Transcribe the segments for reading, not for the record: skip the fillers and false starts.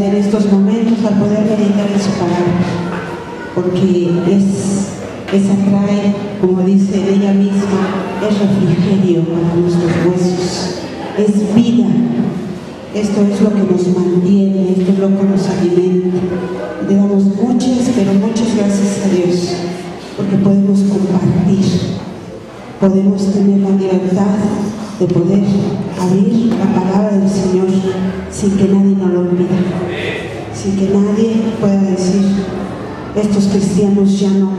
en estos momentos al poder meditar en su palabra, porque esa trae, como dice ella misma, es refrigerio para nuestros huesos, es vida. Esto es lo que nos mantiene, esto es lo que nos alimenta. Le damos muchas, pero muchas gracias a Dios, porque podemos compartir, podemos tener la libertad de poder abrir la palabra del Señor sin que nadie nos lo olvide, sin que nadie pueda decir, estos cristianos ya no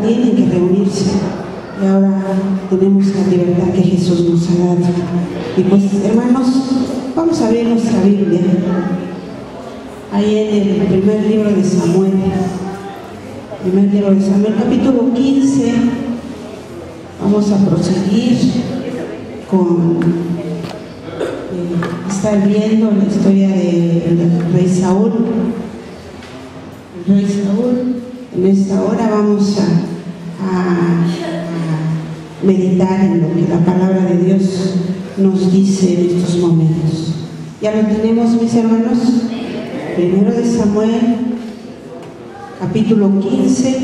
tienen que reunirse, y ahora tenemos la libertad que Jesús nos ha dado. Y pues, hermanos, vamos a abrir nuestra Biblia ahí en el primer libro de Samuel, capítulo 15. Vamos a proseguir con estar viendo la historia del rey Saúl. El rey Saúl, en esta hora vamos a meditar en lo que la palabra de Dios nos dice en estos momentos. ¿Ya lo tenemos, mis hermanos? Primero de Samuel, capítulo 15,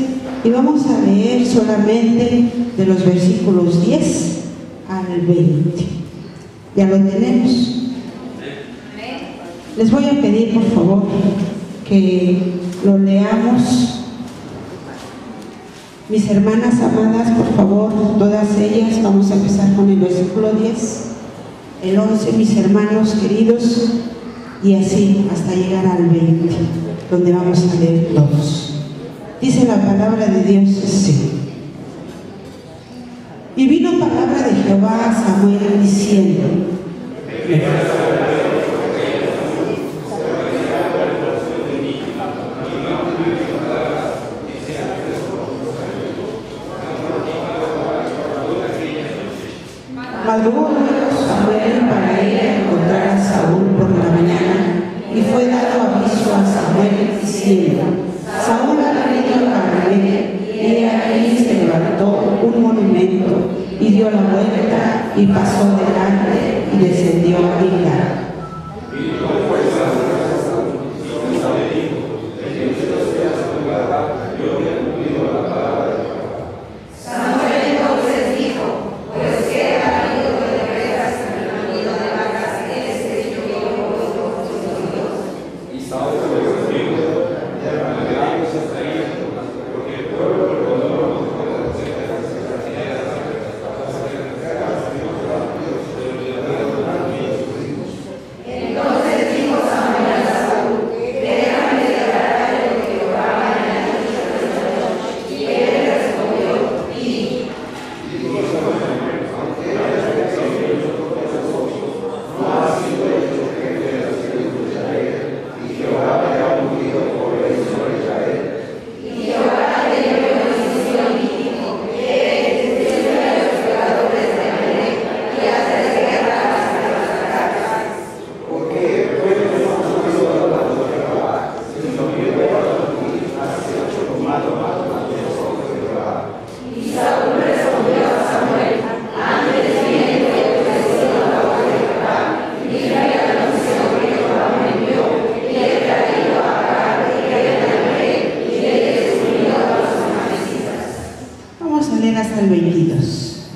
y vamos a leer solamente de los versículos 10 al 20. ¿Ya lo tenemos? Les voy a pedir, por favor, que lo leamos. Mis hermanas amadas, por favor, todas ellas, vamos a empezar con el versículo 10, el 11, mis hermanos queridos, y así hasta llegar al 20, donde vamos a leer todos. Dice la palabra de Dios así: y vino palabra de Jehová a Samuel diciendo, madrugó Samuel para ir a encontrar a Saúl por la mañana, y fue dado aviso a Samuel diciendo, Saúl ha venido a Carmel, y ahí se levantó un monumento, y dio la vuelta, y pasó delante, y descendió a Gilgal. Hasta el 22.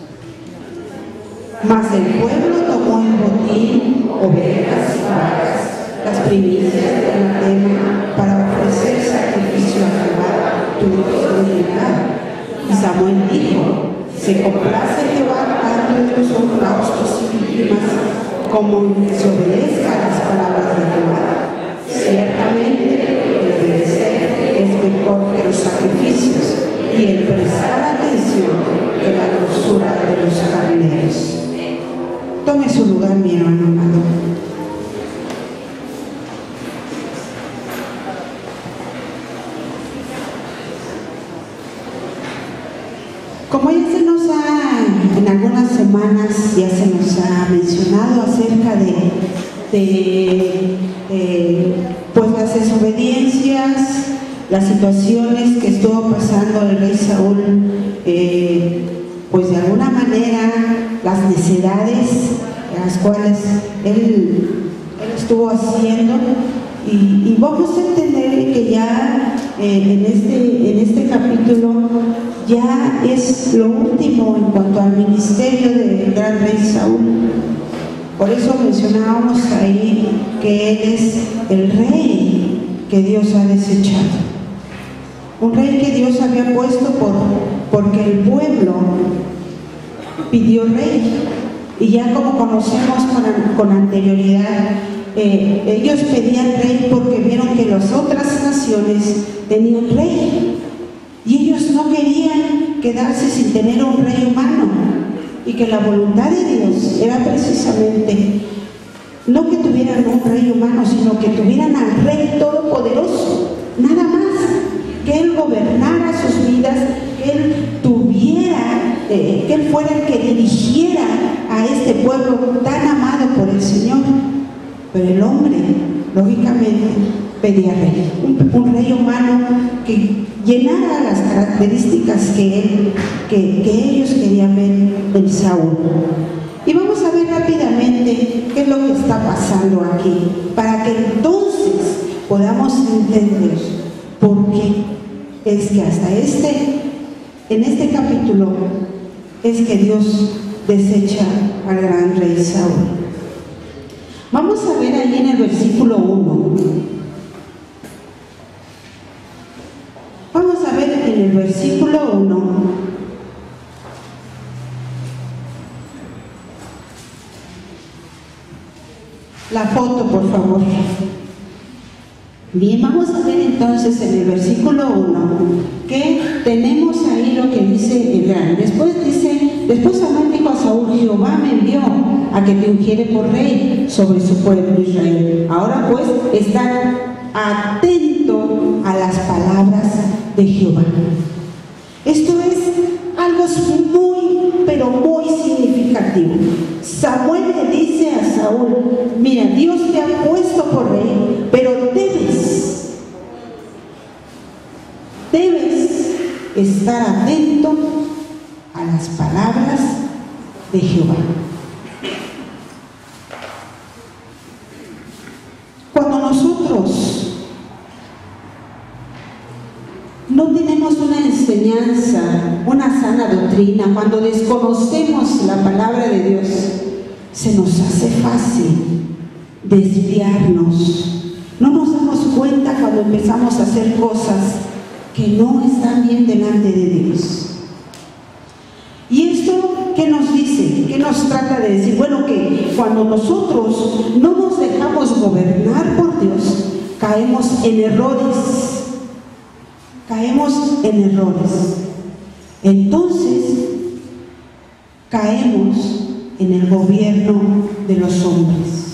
Mas el pueblo tomó en botín ovejas y vacas, las primicias de la tema, para ofrecer sacrificio a Jehová, tu divinidad. Y Samuel dijo, se complace Jehová tanto de los holocaustos y víctimas, como se obedezca a las palabras de Jehová. Ciertamente el obedecer es mejor que los sacrificios, y el prestar atención de la grosura de los carneros. Tome su lugar, mi hermano amado. Como ya se nos ha, en algunas semanas ya se nos ha mencionado acerca de pues las desobediencias, las situaciones que estuvo pasando el rey Saúl, pues de alguna manera las necedades las cuales él estuvo haciendo, vamos a entender que ya en este capítulo ya es lo último en cuanto al ministerio del gran rey Saúl. Por eso mencionábamos ahí que él es el rey que Dios ha desechado. Un rey que Dios había puesto porque el pueblo pidió rey. Y ya como conocemos con anterioridad, ellos pedían rey porque vieron que las otras naciones tenían rey. Y ellos no querían quedarse sin tener un rey humano. Y que la voluntad de Dios era precisamente no que tuvieran un rey humano, sino que tuvieran al rey todopoderoso, nada más, que él gobernara sus vidas, que él tuviera, que él fuera el que dirigiera a este pueblo tan amado por el Señor. Pero el hombre, lógicamente, pedía rey, un rey humano que llenara las características que ellos querían ver en Saúl. Y vamos a ver rápidamente qué es lo que está pasando aquí, para que entonces podamos entender por qué es que hasta en este capítulo es que Dios desecha al gran rey Saúl. Vamos a ver ahí en el versículo 1. Vamos a ver en el versículo 1 la foto, por favor. Bien, vamos a ver entonces en el versículo 1 que tenemos ahí lo que dice el gran. Después Samuel dijo a Saúl: Jehová me envió a que te ungiere por rey sobre su pueblo Israel. Ahora pues, estad atento a las palabras de Jehová. Esto es algo muy, pero muy significativo. Samuel le dice a Saúl: mira, Dios te ha puesto por rey, pero debes estar atento a las palabras de Jehová. Cuando nosotros no tenemos una enseñanza, una sana doctrina, cuando desconocemos la palabra de Dios, se nos hace fácil desviarnos. No nos damos cuenta cuando empezamos a hacer cosas que no están bien delante de Dios. ¿Y esto qué nos dice? ¿Qué nos trata de decir? Bueno, que cuando nosotros no nos dejamos gobernar por Dios, caemos en errores. Entonces caemos en el gobierno de los hombres.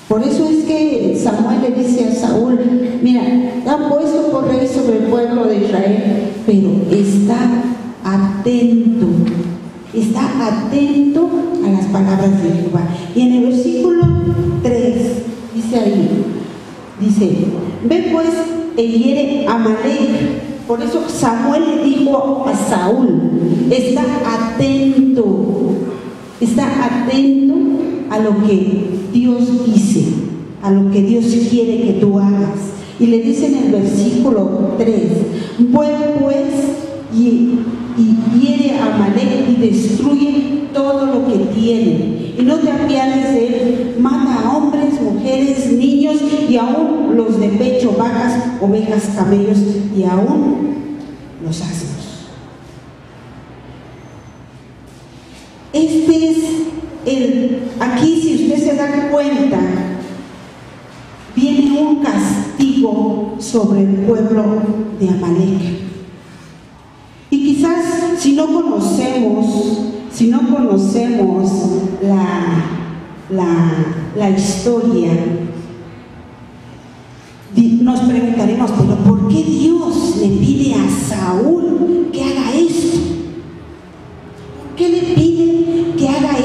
Por eso es que Samuel le dice a Saúl: mira, te han puesto por rey sobre el pueblo de Israel, pero está atento a las palabras de Jehová. Y en el versículo 3 dice: ve pues e hiere a Amalek. Por eso Samuel le dijo a Saúl: está atento a lo que Dios dice, a lo que Dios quiere que tú hagas. Y le dice en el versículo 3: vuelve pues y hiere a Amalek y destruye todo lo que tiene, y no te apiades de él, mata a hombres, mujeres, niños, y aún los de pecho, vacas, ovejas, camellos, y aún los asnos. Aquí, si usted se da cuenta, viene un castigo sobre el pueblo de Amalek. Y quizás si no conocemos la historia, nos preguntaremos: pero ¿por qué Dios le pide a Saúl que haga esto? ¿Por qué le pide que haga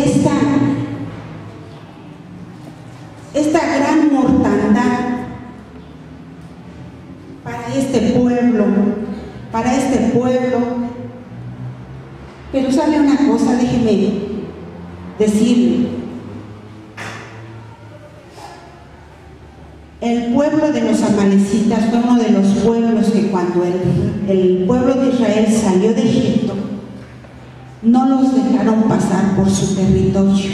esta gran mortandad para este pueblo? Pero sabe una cosa, déjeme decirle: el pueblo pueblo de los amalecitas fue uno de los pueblos que cuando el pueblo de Israel salió de Egipto, no los dejaron pasar por su territorio.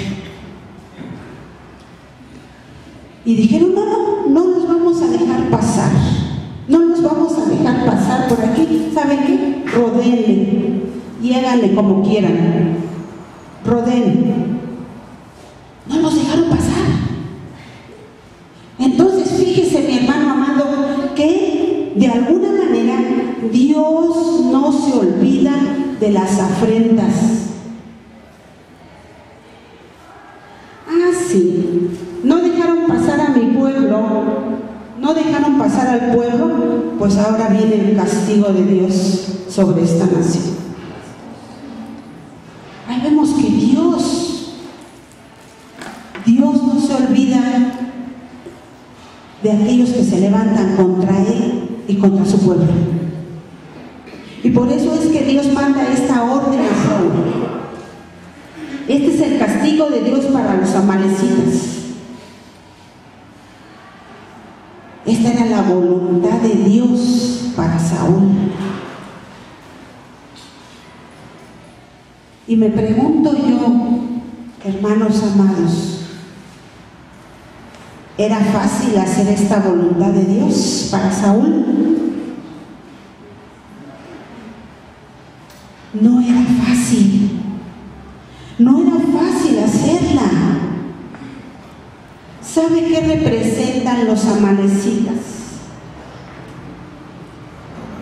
Y dijeron, no los vamos a dejar pasar. No los vamos a dejar pasar por aquí. ¿Saben qué? Rodéenle y háganle como quieran. Rodéenle. No los dejaron pasar. Entonces, fíjese, mi hermano amado, que de alguna manera Dios no se olvida de las afrentas. Ah, sí, no dejaron pasar a mi pueblo, no dejaron pasar al pueblo, pues ahora viene el castigo de Dios sobre esta nación. Ahí vemos que Dios no se olvida de aquellos que se levantan contra Él y contra su pueblo. Y por eso es que Dios manda esta orden a Saúl. Este es el castigo de Dios para los amalecitas. Esta era la voluntad de Dios para Saúl. Y me pregunto yo, hermanos amados, ¿era fácil hacer esta voluntad de Dios para Saúl? No era fácil. No era fácil hacerla. ¿Sabe qué representan los amalecitas?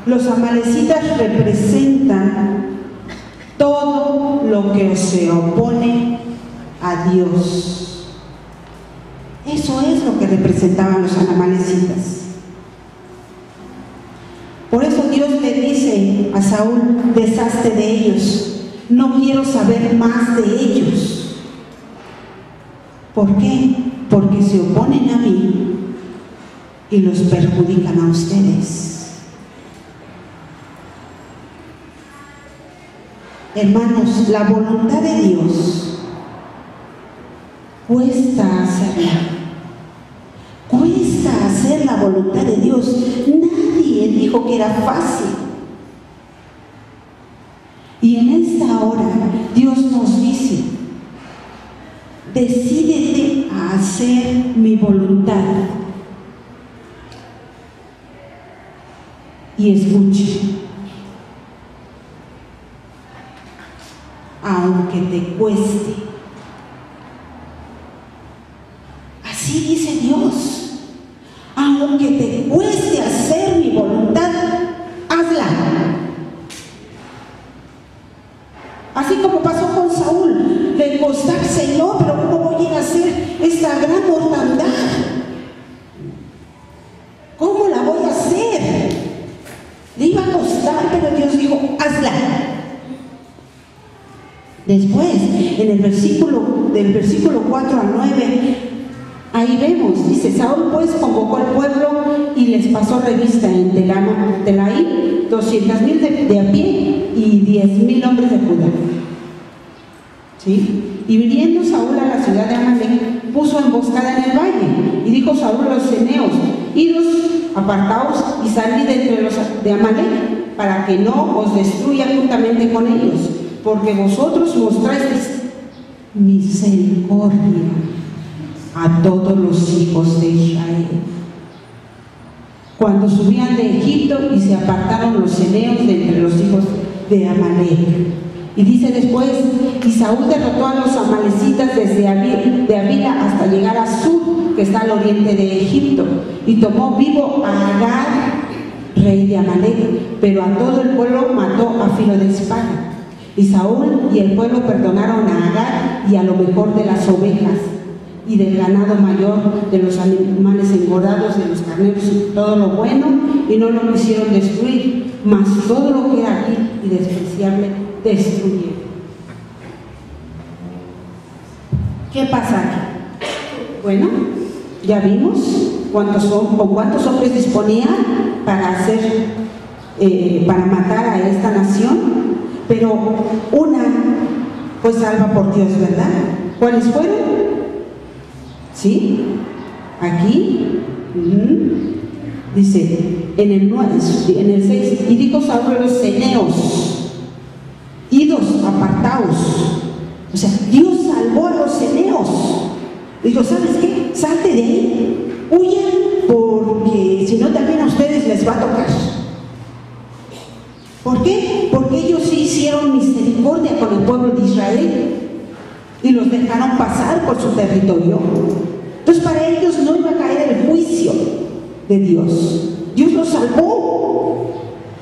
Los amalecitas representan todo lo que se opone a Dios. Eso es lo que representaban los amalecitas. Por eso Dios le dice a Saúl, deshazte de ellos, no quiero saber más de ellos. ¿Por qué? Porque se oponen a mí y los perjudican a ustedes. Hermanos, la voluntad de Dios cuesta hacerla. Cuesta hacer la voluntad de Dios. Nadie dijo que era fácil. Y en esta hora Dios nos dice, decídete a hacer mi voluntad. Y escuche, aunque te cueste. Así dice Dios, aunque te cueste hacer mi voluntad, hazla. Así como pasó con Saúl, le costaba, Señor, pero ¿cómo voy a ir a hacer esta gran mortandad? ¿Cómo la voy a hacer? Le iba a costar, pero Dios dijo, hazla. Después, en el del versículo 4 al 9, ahí vemos, dice, Saúl pues convocó al pueblo y les pasó revista en Telaí, 200,000 de a pie y 10,000 hombres de Judá. ¿Sí? Y viniendo Saúl a la ciudad de Amalec, puso emboscada en el valle, y dijo Saúl a los ceneos, idos, apartaos y salid entre los de Amalec, para que no os destruya juntamente con ellos, porque vosotros mostráis misericordia a todos los hijos de Israel cuando subían de Egipto y se apartaron los ceneos de entre los hijos de Amalec. Y dice después, y Saúl derrotó a los amalecitas desde Avila hasta llegar a Sur, que está al oriente de Egipto, y tomó vivo a Agar, rey de Amalec, pero a todo el pueblo mató a filo de espada. Y Saúl y el pueblo perdonaron a Agar y a lo mejor de las ovejas y del ganado mayor, de los animales engordados, de los carneros, todo lo bueno, y no lo quisieron destruir, mas todo lo que era vil y despreciable destruyeron. ¿Qué pasa aquí? Bueno, ya vimos con cuántos hombres disponían para para matar a esta nación, pero una fue salva por Dios, ¿verdad? ¿Cuáles fueron? ¿Sí? Aquí Dice en el 6, y dijo Saúl a los ceneos: idos, apartaos. O sea, Dios salvó a los ceneos. Dijo: ¿sabes qué? Salte de ahí, huyan, porque si no también a ustedes les va a tocar. ¿Por qué? Porque ellos sí hicieron misericordia con el pueblo de Israel y los dejaron pasar por su territorio. Entonces para ellos no iba a caer el juicio de Dios. Dios los salvó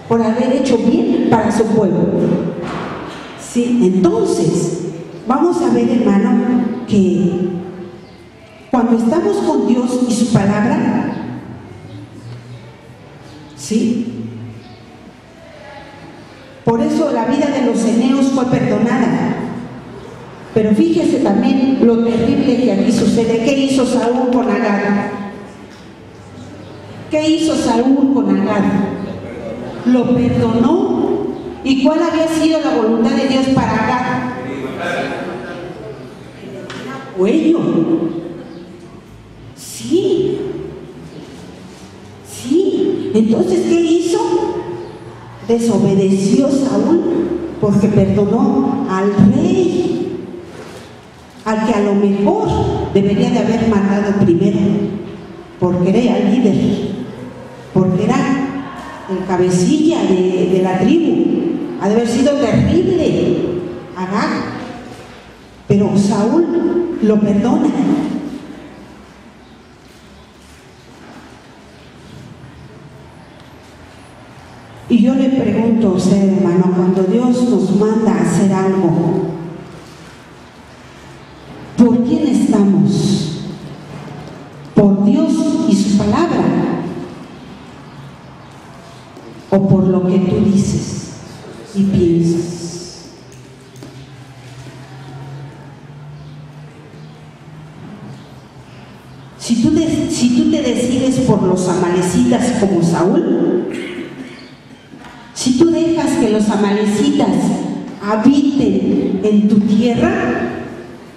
por haber hecho bien para su pueblo. Sí, entonces vamos a ver, hermano, que cuando estamos con Dios y su palabra, ¿sí? Por eso la vida de los ceneos fue perdonada. Pero fíjese también lo terrible que aquí sucede. ¿Qué hizo Saúl con Agag? ¿Qué hizo Saúl con Agag? Lo perdonó. ¿Y cuál había sido la voluntad de Dios para Agag? Cuello. Sí. Sí. Entonces, ¿qué hizo? Desobedeció Saúl porque perdonó al rey, al que a lo mejor debería de haber matado primero, porque era el líder, porque era el cabecilla de la tribu. Ha de haber sido terrible Agag, pero Saúl lo perdona. Y yo le pregunto a usted, hermano, cuando Dios nos manda a hacer algo, ¿por quién estamos? ¿Por Dios y su palabra? ¿O por lo que tú dices y piensas? Si tú te decides por los amalecitas como Saúl, si tú dejas que los amalecitas habiten en tu tierra,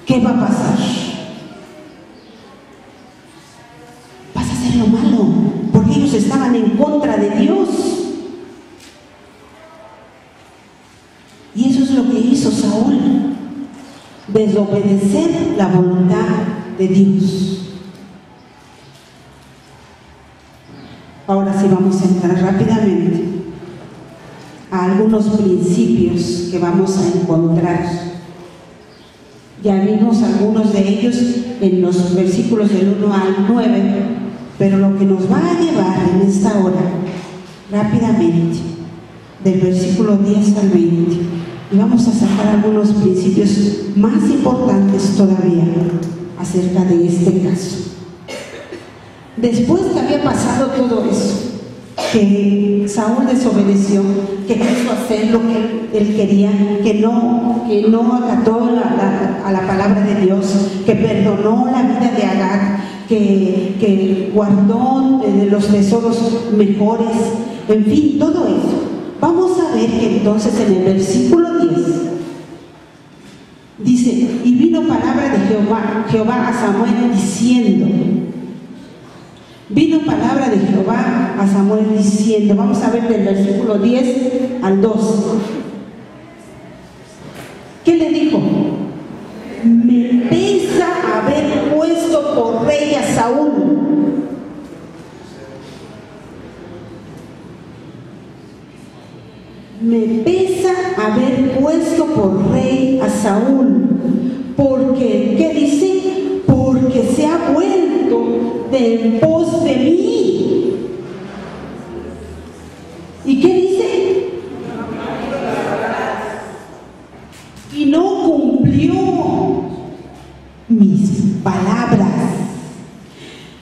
¿qué va a pasar? Vas a hacer lo malo, porque ellos estaban en contra de Dios. Y eso es lo que hizo Saúl, desobedecer la voluntad de Dios. Ahora sí vamos a entrar rápidamente a algunos principios que vamos a encontrar. Ya vimos algunos de ellos en los versículos del 1 al 9, pero lo que nos va a llevar en esta hora, rápidamente, del versículo 10 al 20, y vamos a sacar algunos principios más importantes todavía acerca de este caso. Después que había pasado todo eso, que Saúl desobedeció, que quiso hacer lo que él quería, que no acató a la palabra de Dios, que perdonó la vida de Agag, que guardó de los tesoros mejores, en fin, todo eso. Vamos a ver que entonces en el versículo 10 dice: y vino palabra de Jehová a Samuel diciendo. Vino palabra de Jehová a Samuel diciendo, vamos a ver del versículo 10 al 12. ¿Qué le dijo? Me pesa haber puesto por rey a Saúl. Me pesa haber puesto por rey a Saúl. Porque, ¿qué dice? Porque se ha vuelto de en pos de mí. ¿Y qué dice? Y no cumplió mis palabras.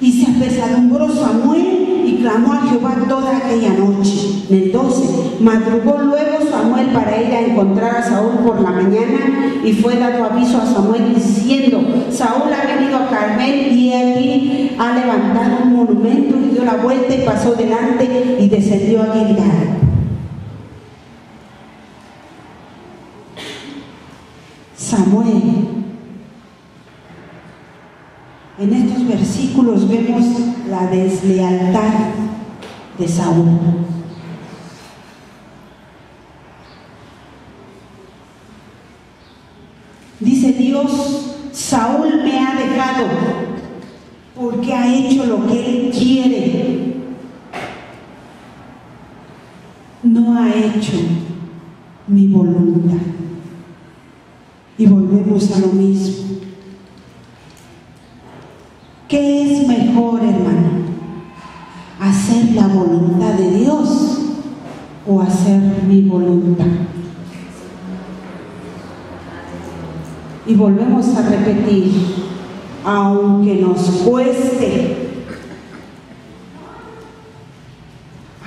Y se apesadumbró Samuel y clamó a Jehová toda aquella noche. En el 12, madrugó luego Samuel para ir a encontrar a Saúl por la mañana, y fue dado aviso a Samuel diciendo: Saúl ha venido a Carmel, y aquí ha levantado un monumento, y dio la vuelta y pasó delante y descendió a Gilgal. Samuel, en estos versículos vemos la deslealtad de Saúl. Dice Dios: Saúl me ha dejado porque ha hecho lo que él quiere, no ha hecho mi voluntad. Y volvemos a lo mismo. ¿Qué es mejor, hermano? ¿Hacer la voluntad de Dios o hacer mi voluntad? Y volvemos a repetir, aunque nos cueste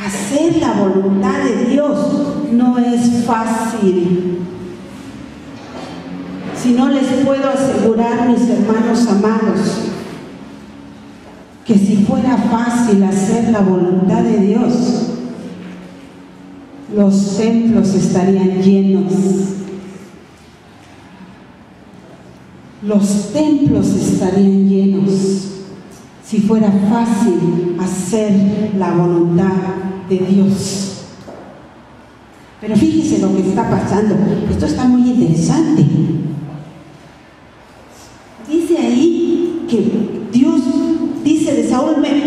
hacer la voluntad de Dios, no es fácil. Si no, les puedo asegurar, mis hermanos amados, que si fuera fácil hacer la voluntad de Dios, los templos estarían llenos. Los templos estarían llenos si fuera fácil hacer la voluntad de Dios. Pero fíjese lo que está pasando. Esto está muy interesante. Dice ahí que Dios dice de Saúl: me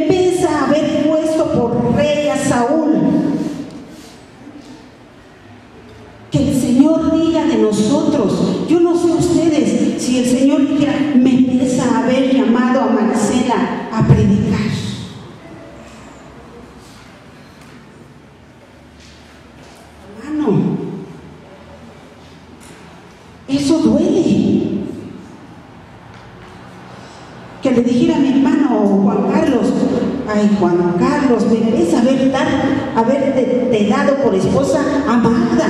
pesa haber puesto por rey a Saúl. Que el Señor diga de nosotros, yo no sé ustedes, si el Señor dijera: me pesa haber llamado a Marcela a predicar. Hermano, eso duele. Que le dijera a mi hermano Juan Carlos: ay, Juan Carlos, me pesa haberte dado por esposa a Magda.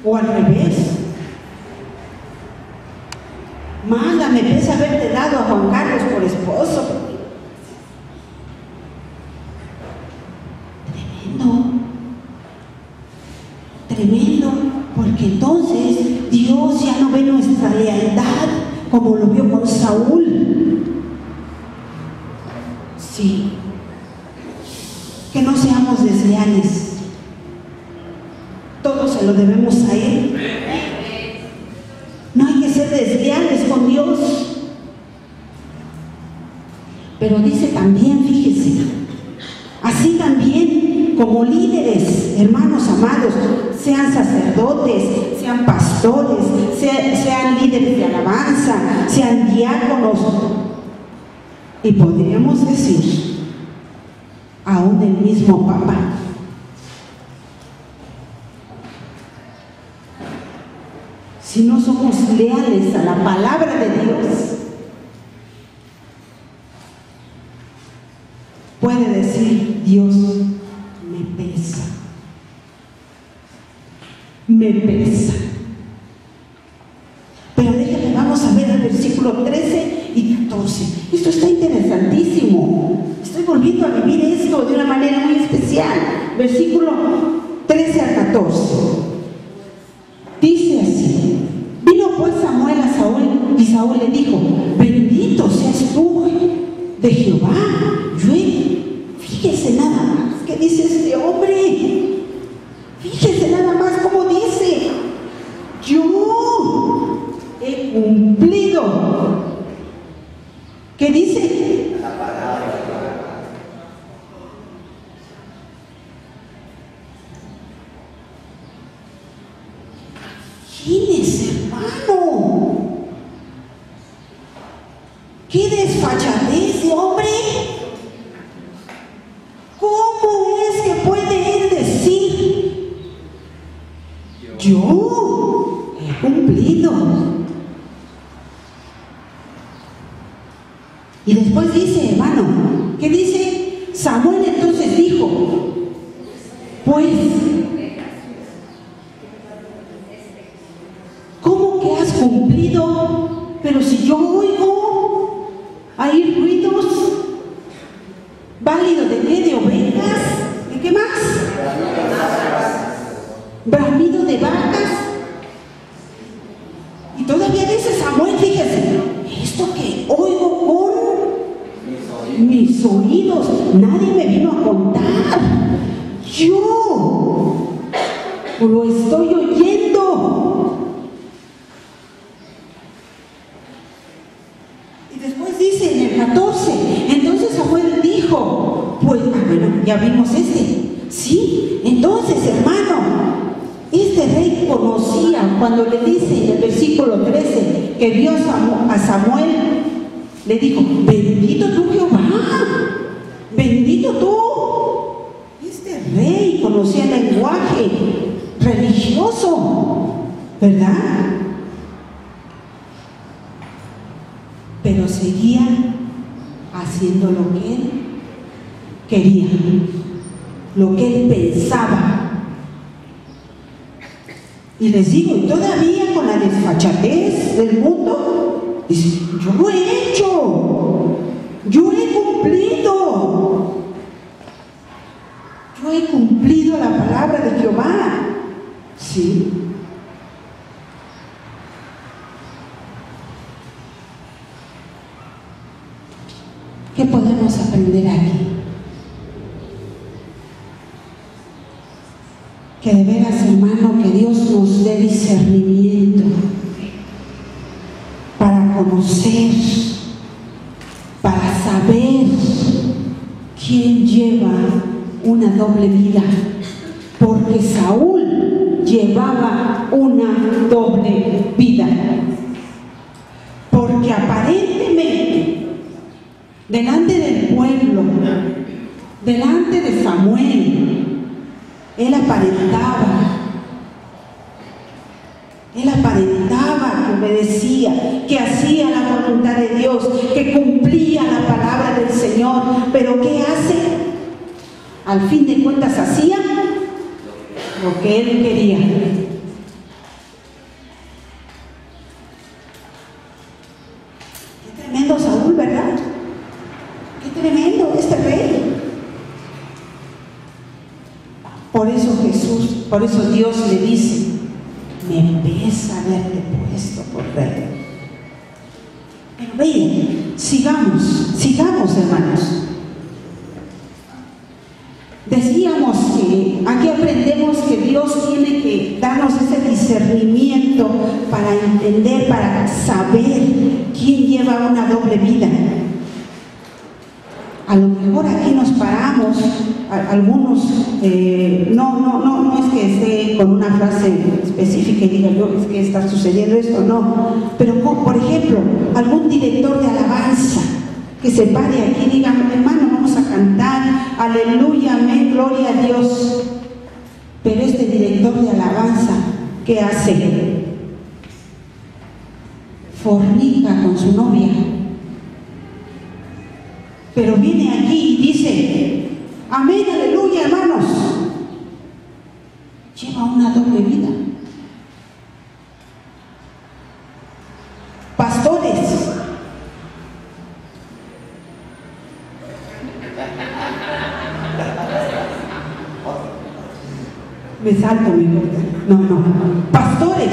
O al revés: Magda, me pesa haberte dado a Juan Carlos por esposo. Tremendo, porque entonces Dios ya no ve nuestra lealtad como lo vio con Saúl. Sí, que no seamos desleales. Todo se lo debemos a Él. No hay que ser desleales con Dios. Pero dice también, fíjese, así también como líderes, hermanos amados, sean sacerdotes, sean pastores, sean líderes de alabanza, sean diáconos, y podríamos decir, aún el mismo Papa. Si no somos leales a la palabra de Dios, puede decir Dios: me pesa. Me pesa. Pero déjenme, vamos a ver el versículo 13 y 14. Esto está interesantísimo. Estoy volviendo a vivir esto de una manera muy especial. Versículo 13 al 14. Dice así: vino pues Samuel a Saúl, y Saúl le dijo: bendito seas tú de Jehová. Fíjese nada más qué dice este hombre. Fíjese nada más cómo dice: yo he cumplido. ¿Qué dice? ¿Quién es, hermano? ¿Qué desfachatez de hombre? ¿Cómo es que puede él decir: yo he cumplido? Y después dice, hermano, ¿qué dice? Samuel entonces dijo: pues, ¿cómo que has cumplido? Pero si yo oigo ahí ruidos, ¿válido de qué? ¿De ovejas? ¿De qué más? Bramido de vacas. Y todavía dice Samuel, fíjese, mis oídos, nadie me vino a contar. Yo lo estoy oyendo. Y después dice en el 14, entonces Samuel dijo, pues, bueno, ya vimos sí, entonces hermano, este rey conocía, cuando le dice en el versículo 13 que vio a Samuel, le dijo, bendito tú Jehová, bendito tú. Este rey conocía el lenguaje religioso, ¿verdad? Pero seguía haciendo lo que él quería, lo que él pensaba. Y les digo, y todavía con la desfachatez del mundo, dice, yo lo he hecho, yo he cumplido la palabra de Jehová. Sí. ¿Qué podemos aprender aquí? Que de veras, hermano, que Dios nos dé discernimiento para conocer, para saber quién lleva una doble vida, porque Saúl llevaba una doble vida, porque aparentemente delante del pueblo, delante de Samuel, él aparentaba que obedecía, que hacía la voluntad de Dios, que cumplía la palabra del Señor. Pero ¿qué hace? Al fin de cuentas hacía lo que él quería. Qué tremendo Saúl, ¿verdad? Qué tremendo este rey. Por eso Dios le dice, me pesa haberte puesto por rey. Pero ven, sigamos hermanos. Decíamos que aquí aprendemos que Dios tiene que darnos ese discernimiento para entender, para saber quién lleva una doble vida. A lo mejor aquí nos paramos, algunos, no es que esté con una frase específica y diga yo, es que está sucediendo esto, no. Pero, por ejemplo, algún director de alabanza que se pare aquí y diga, hermano, vamos a cantar, aleluya, amén, gloria a Dios. Pero este director de alabanza, ¿qué hace? Fornica con su novia. Pero viene aquí y dice, amén, aleluya, hermanos. Lleva una doble vida. Pastores, me salto mi no. Pastores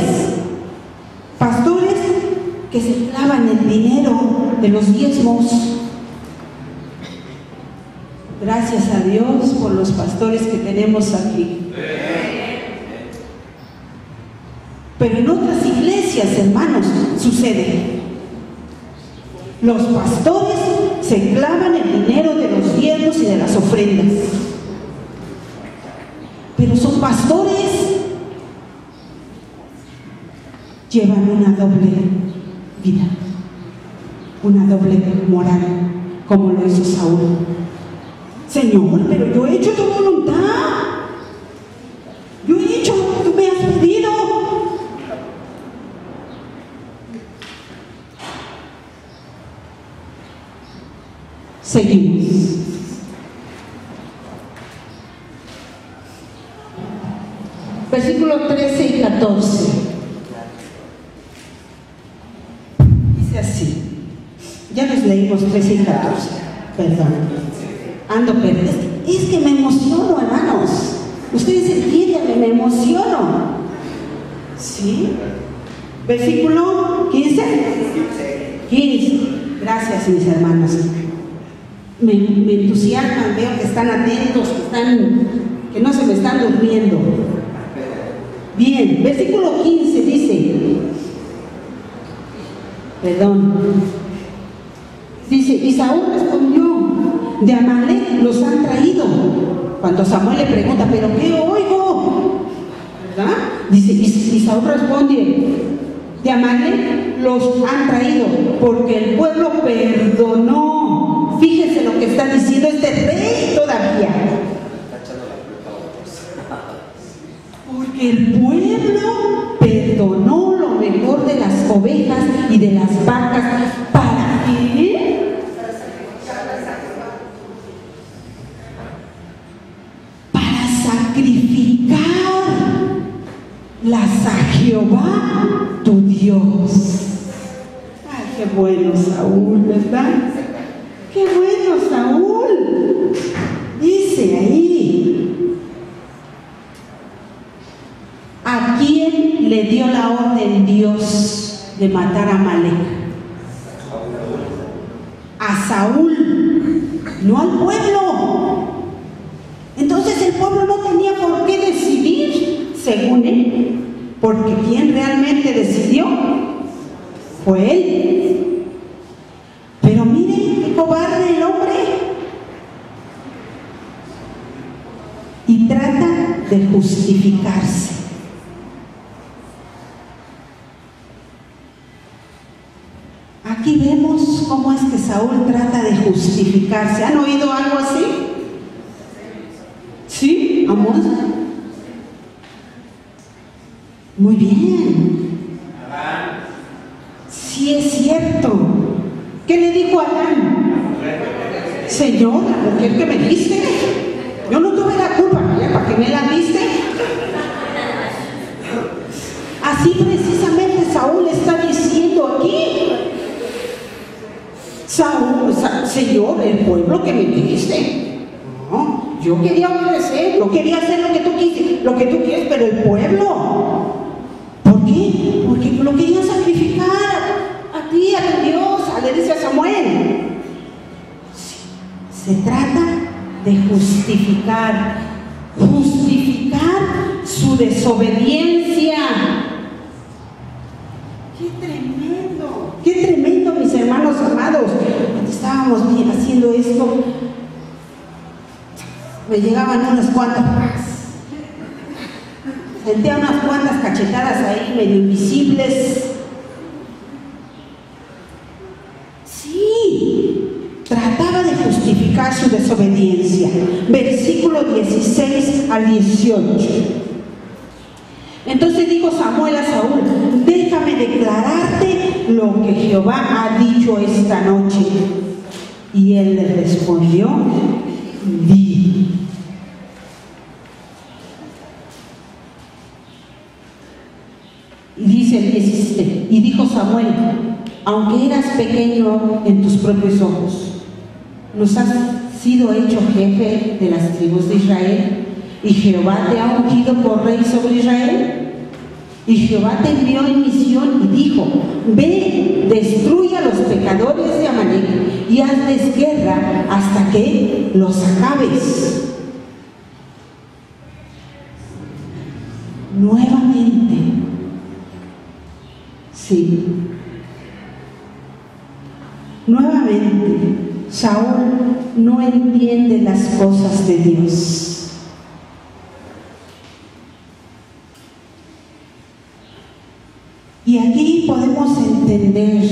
que se clavan el dinero de los diezmos. Gracias a Dios por los pastores que tenemos aquí. Pero en otras iglesias, hermanos, sucede. Los pastores se clavan el dinero de los diezmos y de las ofrendas. Pero son pastores, llevan una doble vida, una doble moral, como lo hizo Saúl. Señor, pero yo he hecho tu voluntad. Yo he hecho lo que tú me has pedido. Seguimos. Versículo 13 y 14. Dice así. Ya los leímos 13 y 14. Perdón. Ando perdido. Es que me emociono, hermanos. Ustedes entienden, me emociono. ¿Sí? Versículo 15. 15. Gracias, mis hermanos. me entusiasman, veo que están atentos, que no se me están durmiendo. Bien, versículo 15 dice, dice, y Saúl respondió, de Amalec los han traído. Cuando Samuel le pregunta, ¿pero qué oigo? ¿Verdad? Dice, y Saúl responde, de Amalec los han traído, porque el pueblo perdonó. Fíjense lo que está diciendo este rey todavía. Porque el pueblo perdonó lo mejor de las ovejas y de las vacas. ¿Para qué? Para sacrificarlas a Jehová tu Dios. Ay, qué bueno Saúl, ¿verdad? Qué bueno Saúl. Dice ahí, ¿a quién le dio la orden Dios de matar a Amalec? A Saúl, no al pueblo. Entonces el pueblo no tenía por qué decidir, según él, porque quien realmente decidió fue él. Pero miren qué cobarde el hombre. Y trata de justificarse. Aquí vemos cómo es que Saúl trata de justificarse. ¿Han oído algo así? ¿Sí? ¿Vamos? Muy bien. Sí es cierto. ¿Qué le dijo a Adán? Señor, la mujer que me diste, yo no tuve la culpa, ¿ya? ¿Para qué me la diste? Así precisamente Saúl está diciendo aquí. Saúl, Señor, el pueblo que me diste. No, yo quería obedecer, yo quería hacer lo que tú quieres, pero el pueblo. ¿Por qué? Porque lo quería sacrificar a ti, a tu Dios, le dice a Samuel. Se trata de justificar su desobediencia. Qué tremendo, mis hermanos amados. Cuando estábamos haciendo esto, me llegaban unas cuantas, sentía unas cuantas cachetadas ahí medio invisibles. Trataba de justificar su desobediencia. Versículo 16 al 18. Entonces dijo Samuel a Saúl, déjame declararte lo que Jehová ha dicho esta noche. Y él le respondió, di. Y dice el 17, y dijo Samuel, aunque eras pequeño en tus propios ojos, nos has sido hecho jefe de las tribus de Israel, y Jehová te ha ungido por rey sobre Israel. Y Jehová te envió en misión y dijo, ve, destruye a los pecadores de Amalec y hazles guerra hasta que los acabes. Nuevamente, sí, nuevamente, Saúl no entiende las cosas de Dios. Y aquí podemos entender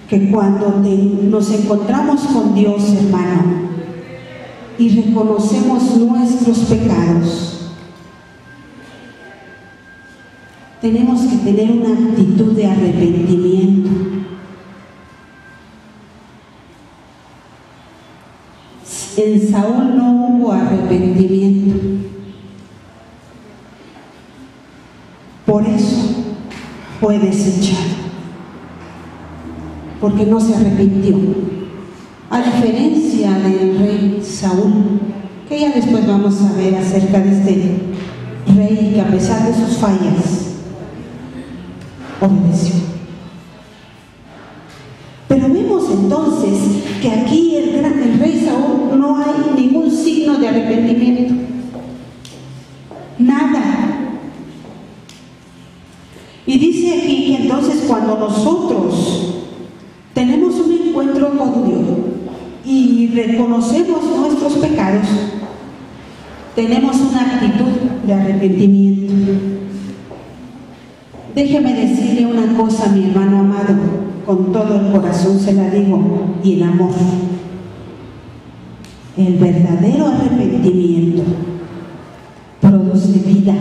que cuando nos encontramos con Dios, hermano, y reconocemos nuestros pecados, tenemos que tener una actitud de arrepentimiento. En Saúl no hubo arrepentimiento. Por eso fue desechado, porque no se arrepintió. A diferencia del rey Saúl, que ya después vamos a ver acerca de este rey que a pesar de sus fallas obedeció. Pero vemos entonces que aquí el rey encontró con Dios y reconocemos nuestros pecados, tenemos una actitud de arrepentimiento. Déjeme decirle una cosa, mi hermano amado, con todo el corazón se la digo y en amor. El verdadero arrepentimiento produce vida.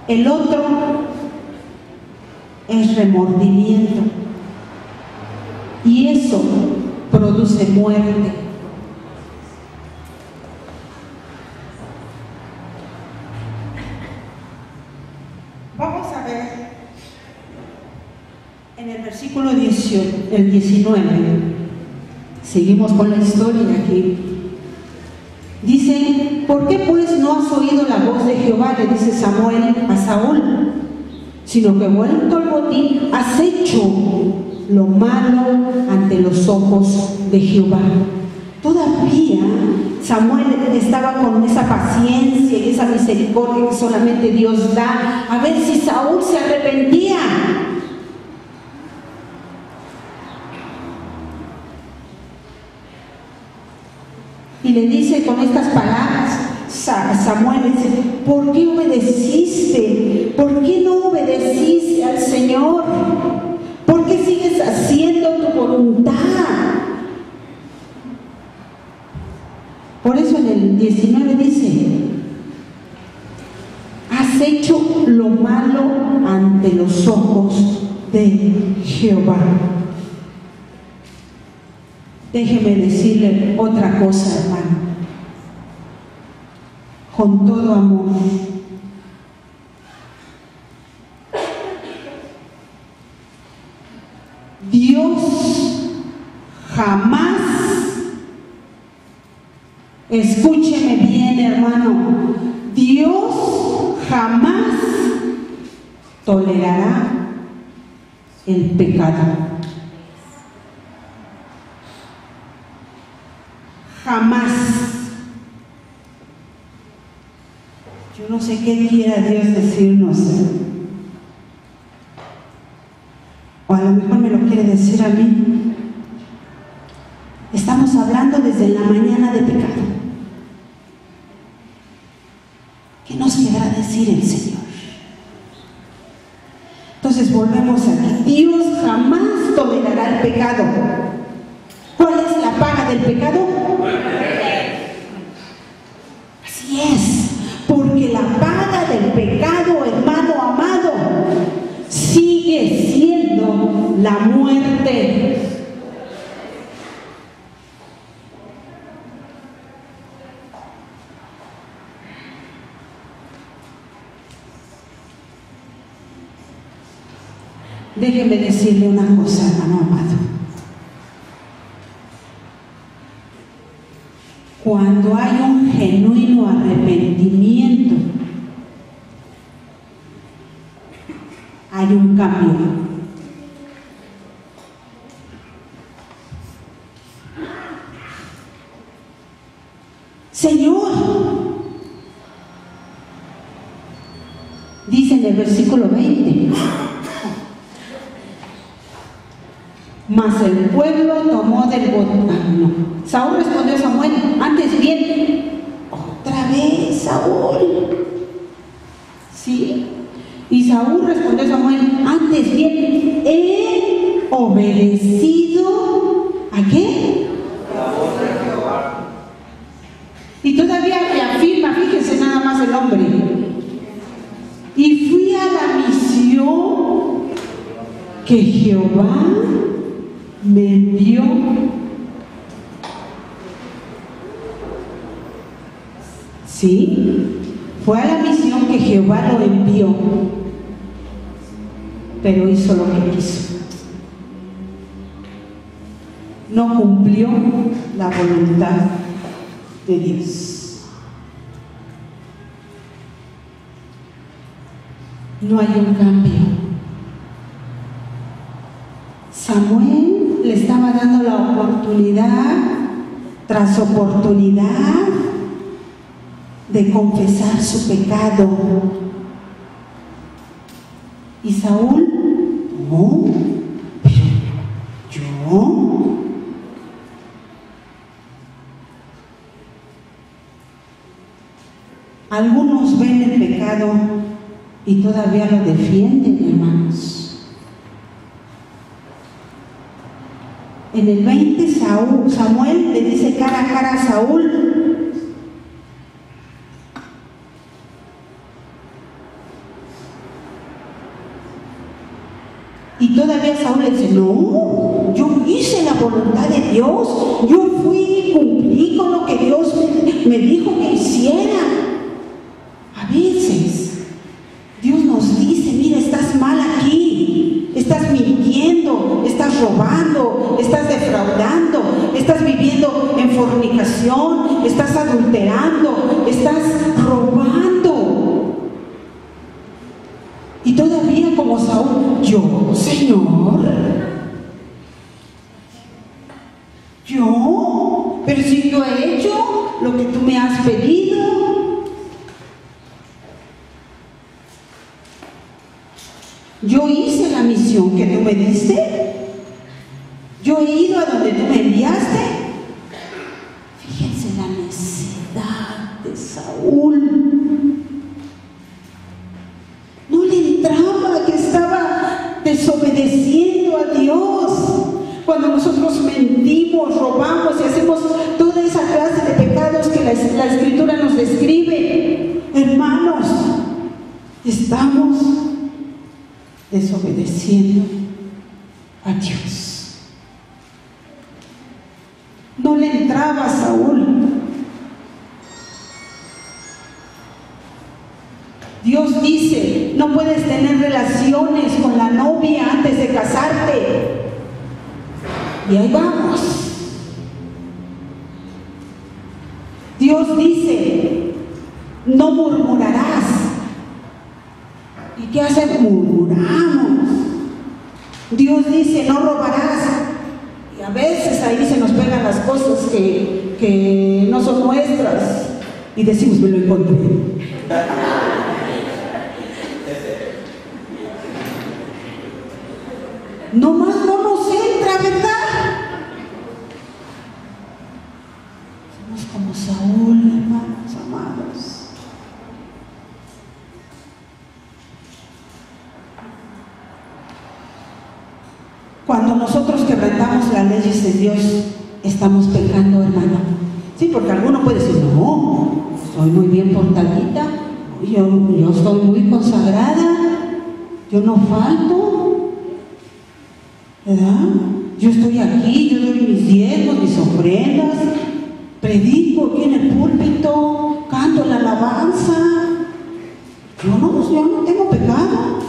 El otro es remordimiento y eso produce muerte. Vamos a ver en el versículo 19, seguimos con la historia aquí. Dice: ¿por qué pues no has oído la voz de Jehová?, le dice Samuel a Saúl, sino que vuelto al botín has hecho lo malo ante los ojos de Jehová. Todavía Samuel estaba con esa paciencia y esa misericordia que solamente Dios da, a ver si Saúl se arrepentía. Y le dice con estas palabras, Samuel dice: ¿por qué obedeciste? ¿Por qué no obedeciste al Señor? ¿Por qué sigues haciendo tu voluntad? Por eso en el 19 dice: has hecho lo malo ante los ojos de Jehová. Déjeme decirle otra cosa, hermano, con todo amor. Dios jamás, escúcheme bien, hermano, Dios jamás tolerará el pecado. Jamás. Yo no sé qué quiera Dios decirnos, o a lo mejor me lo quiere decir a mí. Estamos hablando desde la mañana de pecado. ¿Qué nos querrá decir el Señor? Entonces volvemos aquí. Dios jamás tolerará el pecado. ¿Cuál es la paga del pecado? Así es, porque la paga del pecado, hermano amado, sigue siendo la muerte. Déjeme decirle una cosa, hermano amado. Cuando hay un genuino arrepentimiento, hay un cambio. Señor, dice en el versículo 20, mas el pueblo tomó del botín. Saúl respondió a Samuel: antes bien, otra vez Saúl. ¿Sí? Y Saúl respondió a Samuel: antes bien, he obedecido ¿a qué? La voz de Jehová. Y todavía reafirma, fíjense nada más el hombre: y fui a la misión que Jehová me envió. Sí, fue a la misión que Jehová lo envió, pero hizo lo que quiso. No cumplió la voluntad de Dios. No hay un cambio. Samuel le estaba dando la oportunidad tras oportunidad de confesar su pecado. Y Saúl ¿cómo? Pero yo. Algunos ven el pecado y todavía lo defienden, hermanos. En el 20, Samuel le dice cara a cara a Saúl: y todavía Saúl le dice: no, yo hice la voluntad de Dios, yo fui y cumplí con lo que Dios me dijo que hiciera. A veces Dios nos dice: mira, estás mal aquí, estás mintiendo, estás robando, estás defraudando, estás viviendo en fornicación, estás adulterando, estás robando. Y todavía como Saúl: yo, Señor, yo, pero si yo he hecho lo que tú me has pedido. Yo hice la misión que tú me diste. Yo he ido a donde tú me enviaste. Fíjense la necedad de Saúl. No le entraba que estaba desobedeciendo a Dios. Cuando nosotros mentimos, robamos y hacemos toda esa clase de pecados que la Escritura nos describe, hermanos, estamos desobedeciendo a Dios. No le entraba a Saúl. Dios dice: no puedes tener relaciones con la novia antes de casarte. Y ahí vamos. Dios dice: no murmurarás. ¿Y qué hacen? Murmuramos. Dios dice: no robarás. Y a veces ahí se nos pegan las cosas que no son nuestras. Y decimos: me lo encontré. No más no nos entra, ¿verdad? Somos como Saúl, hermanos amados. Cuando nosotros quebrantamos las leyes de Dios, estamos pecando, hermano. Sí, porque alguno puede decir: no, soy muy bien portadita, yo estoy muy consagrada, yo no falto, ¿verdad? Yo estoy aquí, yo doy mis diezmos, mis ofrendas, predico aquí en el púlpito, canto la alabanza. Yo no tengo pecado.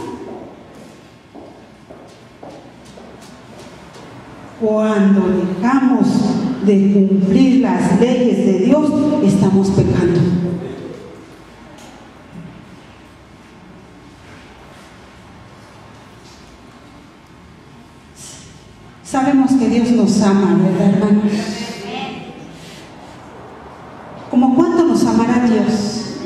Cuando dejamos de cumplir las leyes de Dios, estamos pecando. Sabemos que Dios nos ama, ¿verdad, hermanos? ¿Cómo cuánto nos amará Dios?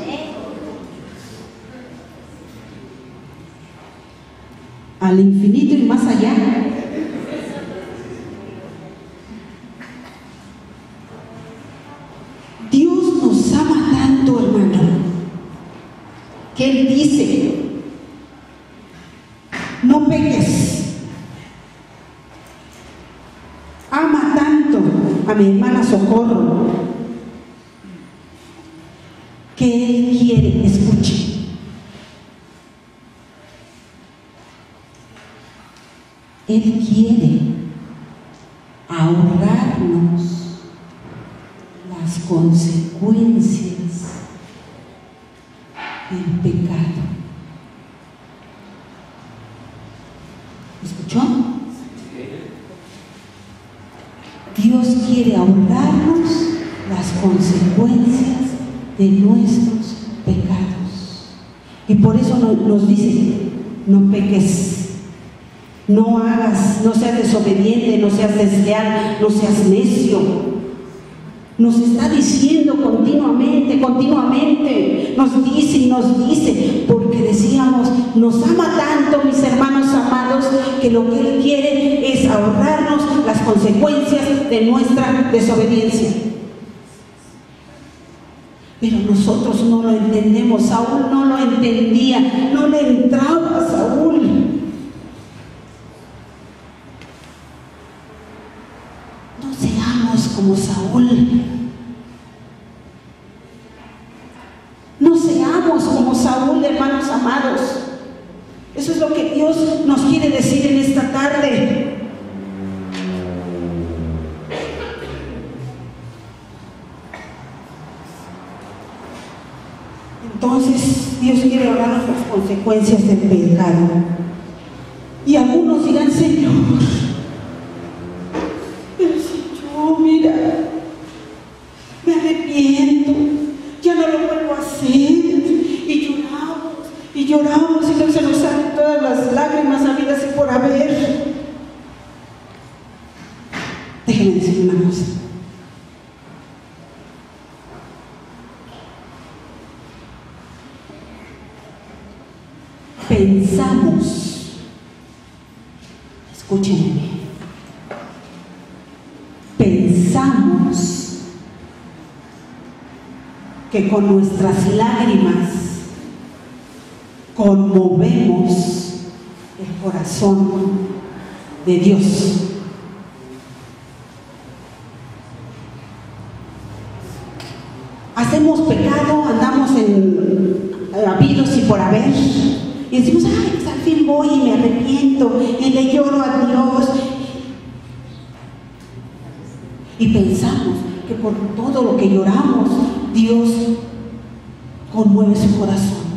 Al infinito y más allá. Dios nos ama tanto, hermano, que Él dice: no peques. Ama tanto a mi hermana Socorro que Él quiere, escuche, Él quiere ahorrarnos las consecuencias del pecado. ¿Escuchó? Dios quiere ahorrarnos las consecuencias de nuestros pecados. Y por eso nos dice: no peques, no hagas, no seas desobediente, no seas desleal, no seas necio. Nos está diciendo con continuamente nos dice y nos dice, porque decíamos, nos ama tanto, mis hermanos amados, que lo que Él quiere es ahorrarnos las consecuencias de nuestra desobediencia. Pero nosotros no lo entendemos. Saúl no lo entendía, no le entraba a Saúl. No seamos como Saúl. No seamos como Saúl, hermanos amados. Eso es lo que Dios nos quiere decir en esta tarde. Entonces, Dios quiere ahorrarnos las consecuencias del pecado. Y algunos dirán, Señor, pero si yo, mira, me arrepiento, ya no lo vuelvo a hacer, y lloramos, y no se nos salen todas las lágrimas habidas y por haber. Déjenme decir una cosa. Pensamos, escúchenme, pensamos que con nuestras lágrimas conmovemos el corazón de Dios. Hacemos pecado, andamos en habidos y por haber. Y decimos, ay, pues al fin voy y me arrepiento y le lloro a Dios. Y pensamos que por todo lo que lloramos, Dios conmueve su corazón.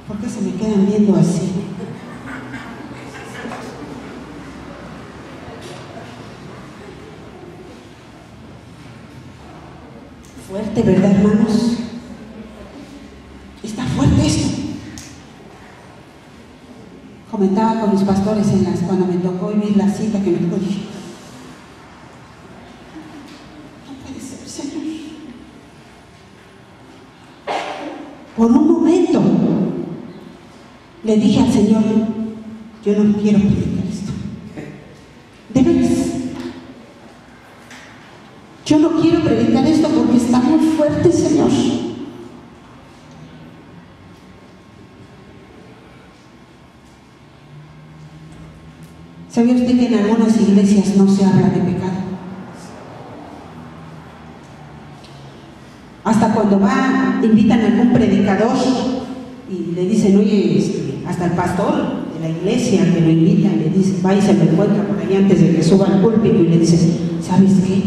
¿Por qué se me quedan viendo así? Fuerte, ¿verdad, hermanos? Está fuerte esto. Comentaba con mis pastores cuando me tocó vivir la cita que me tocó, dije, no puede ser, Señor. Por un momento le dije al Señor, yo no quiero predicar esto. De veras. Yo no quiero predicar esto porque está muy fuerte, Señor. ¿Sabía usted que en algunas iglesias no se habla de pecado? Hasta cuando invitan a algún predicador y le dicen, oye, hasta el pastor de la iglesia que lo invita, le dice, va y se lo encuentra por ahí antes de que suba al púlpito y le dice, ¿sabes qué?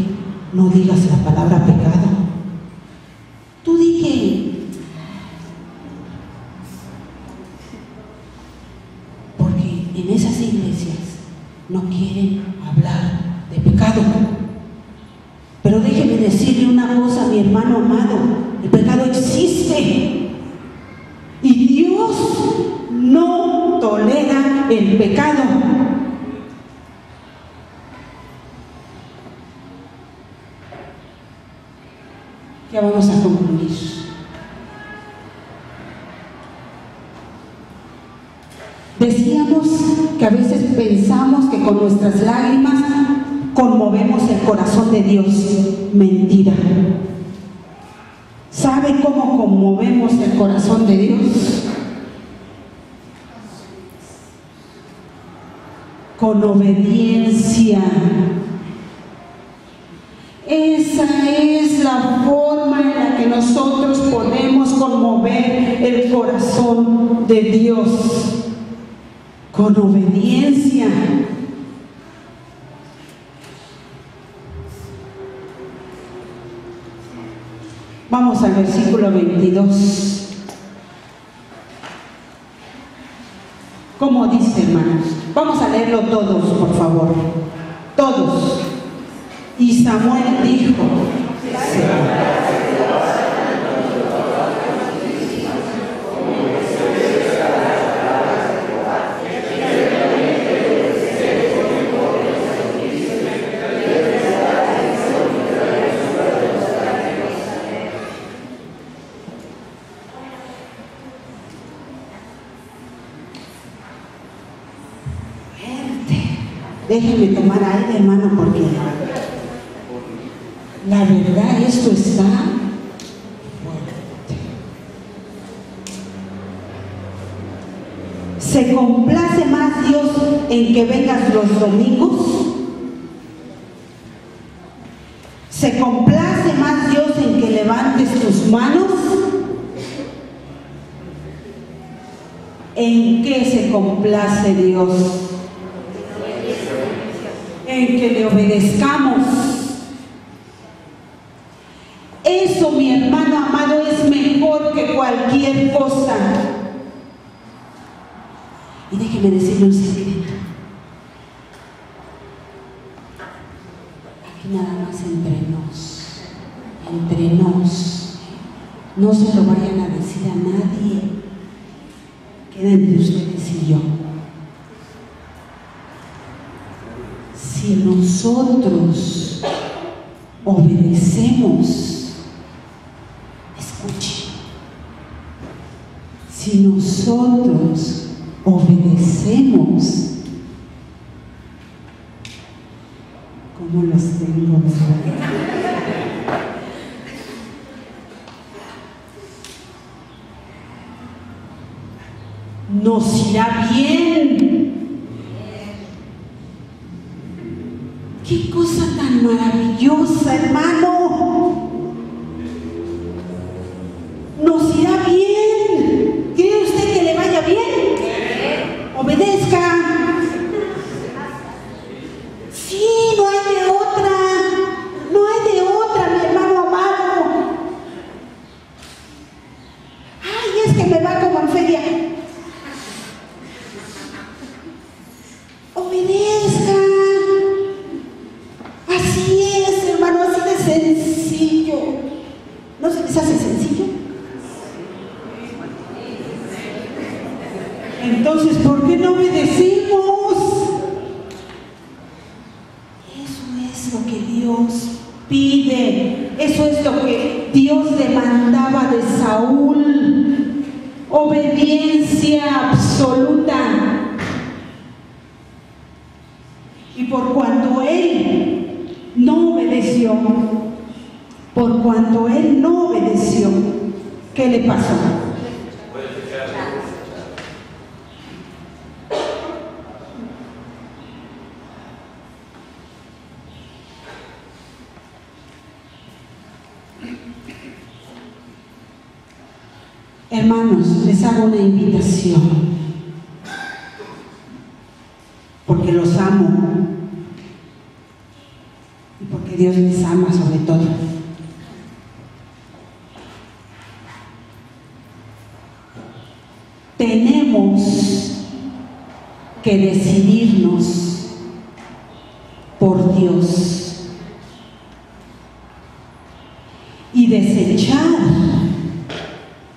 No digas la palabra pecado. Tú di que... Porque en esas iglesias no quieren hablar de pecado. Pero déjeme decirle una cosa, mi hermano amado, el pecado existe. Y Dios no tolera el pecado. Ya vamos a concluir. Decíamos que a veces pensamos que con nuestras lágrimas conmovemos el corazón de Dios. Mentira. ¿Sabe cómo conmovemos el corazón de Dios? Con obediencia. Esa es la forma en la que nosotros podemos conmover el corazón de Dios. Con obediencia. Vamos al versículo 22. ¿Cómo dice, hermanos? Vamos a leerlo todos, por favor. Todos. Y Samuel dijo, Déjenme tomar aire, hermano, porque la verdad esto está fuerte. ¿Se complace más Dios en que vengas los domingos? ¿Se complace más Dios en que levantes tus manos? ¿En qué se complace Dios? En que le obedezcamos. Eso, mi hermano amado, es mejor que cualquier cosa. Y déjeme decirle un secreto. Aquí nada más entre nos. No se lo vayan a decir a nadie. Queda entre ustedes y yo. Si nosotros obedecemos, escuchen, si nosotros obedecemos, ¿cómo los tengo, verdad? Nos irá bien. ¡Qué cosa tan maravillosa, hermano! Nos irá bien. ¿Quiere usted que le vaya bien? Obedezca. Sí, no hay de otra. No hay de otra, mi hermano amado. Ay, es que me va como en feria. Obedezca. Así es, hermano, así de sencillo. ¿No se les hace sencillo? Entonces, ¿por qué no obedecimos? Eso es lo que Dios pide. Eso es lo que Dios demandaba de Saúl. Obediencia absoluta. Y por cuanto él no obedeció, ¿qué le pasó? Hermanos, les hago una invitación, porque los amo y porque Dios les ama sobre todo. Tenemos que decidirnos por Dios y desechar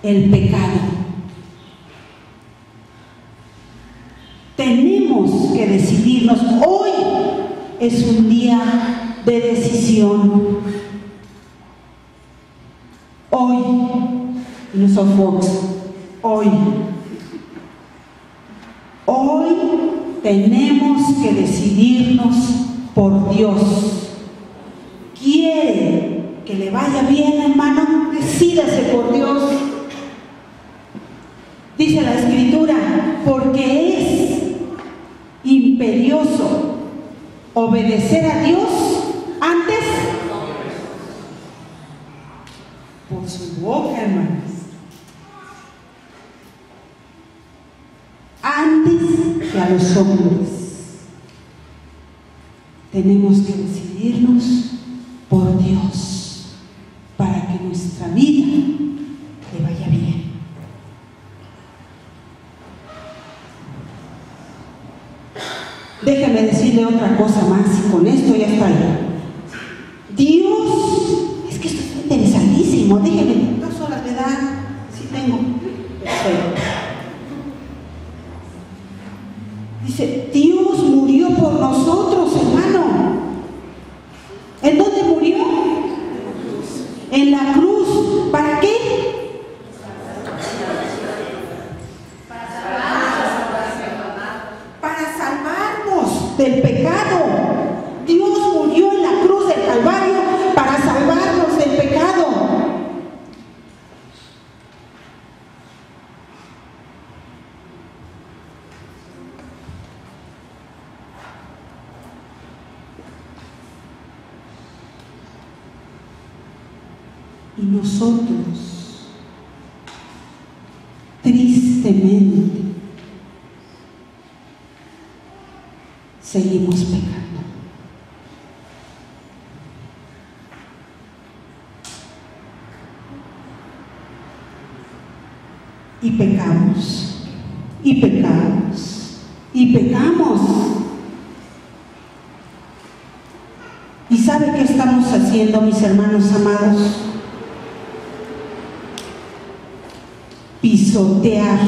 el pecado. Tenemos que decidirnos. Hoy es un día de decisión. Hoy, no son Fox, hoy tenemos que decidirnos por Dios. ¿Quiere que le vaya bien, hermano? Decídase por Dios. Dice la Escritura, porque es imperioso obedecer a Dios antes por su boca, hermanos. Antes que a los hombres. Tenemos que decidirnos por Dios para que nuestra vida le vaya bien. Déjame decirle otra cosa más y con esto ya está ahí. Dios, es que esto es interesantísimo. Déjeme, 2 horas de edad, sí tengo. Perfecto. Dice, Dios murió por nosotros, hermano. ¿En dónde murió? En la cruz. ¿Para qué? Para salvarnos. del pecado. Dios murió en la cruz del Calvario para salvarnos del pecado. Y nosotros, tristemente, seguimos pecando. Y pecamos, y pecamos, y pecamos. ¿Y sabe qué estamos haciendo, mis hermanos amados? Pisotear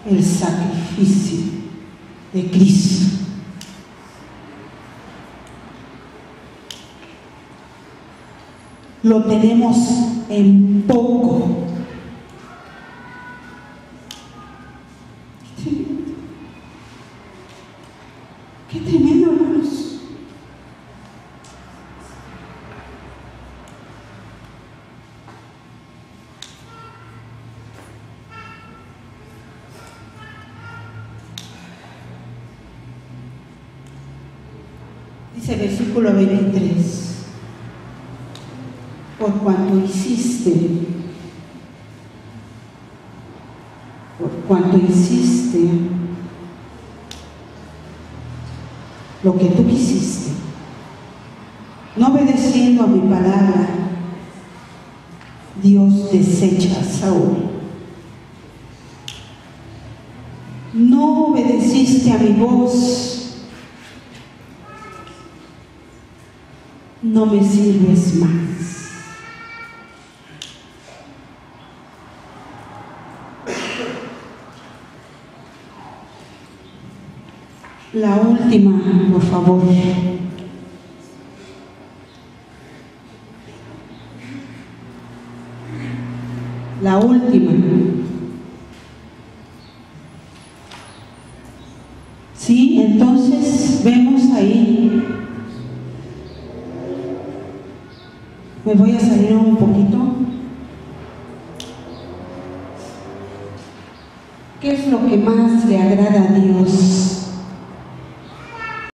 el sacrificio de Cristo. Lo tenemos en poco. Qué tremendo, hermanos. Dice el versículo 23. Por cuanto hiciste lo que tú quisiste, no obedeciendo a mi palabra, Dios desecha a Saúl. No obedeciste a mi voz, no me sirves más. La última, por favor. La última. Sí, entonces vemos ahí. Me voy a salir un poquito. ¿Qué es lo que más le agrada a Dios?